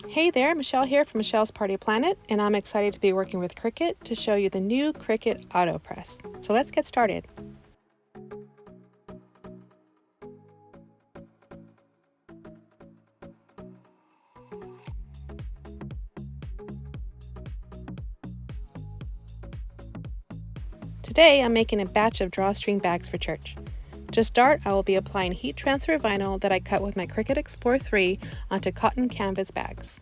Hey there, Michelle here from Michelle's Party Planet, and I'm excited to be working with Cricut to show you the new Cricut Autopress. So let's get started. Today I'm making a batch of drawstring bags for church. To start, I will be applying heat transfer vinyl that I cut with my Cricut Explore 3 onto cotton canvas bags.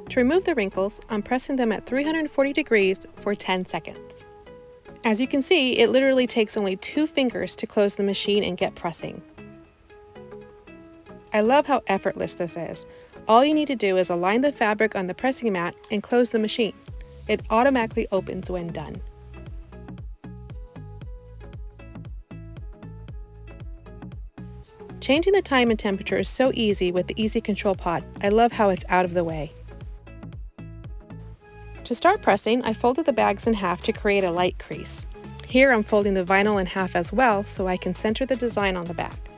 To remove the wrinkles, I'm pressing them at 340 degrees for 10 seconds. As you can see, it literally takes only 2 fingers to close the machine and get pressing. I love how effortless this is. All you need to do is align the fabric on the pressing mat and close the machine. It automatically opens when done. Changing the time and temperature is so easy with the Easy Control Pod. I love how it's out of the way. To start pressing, I folded the bags in half to create a light crease. Here I'm folding the vinyl in half as well so I can center the design on the back.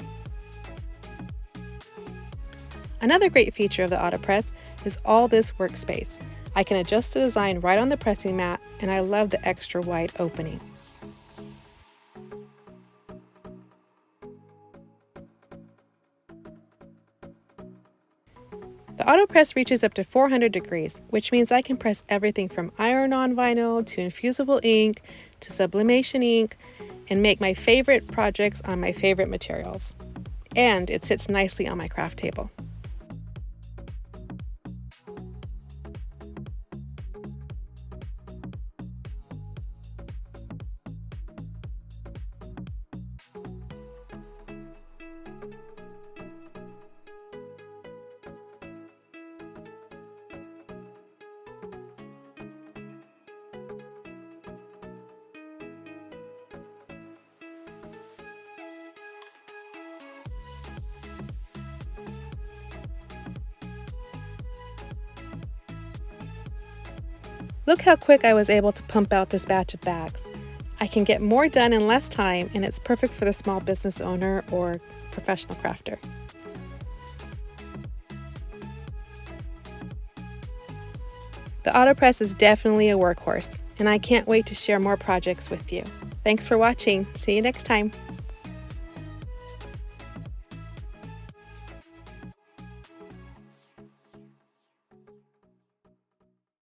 Another great feature of the Autopress is all this workspace. I can adjust the design right on the pressing mat, and I love the extra wide opening. The Autopress reaches up to 400 degrees, which means I can press everything from iron-on vinyl to infusible ink to sublimation ink and make my favorite projects on my favorite materials. And it sits nicely on my craft table. Look how quick I was able to pump out this batch of bags. I can get more done in less time, and it's perfect for the small business owner or professional crafter. The Autopress is definitely a workhorse, and I can't wait to share more projects with you. Thanks for watching. See you next time.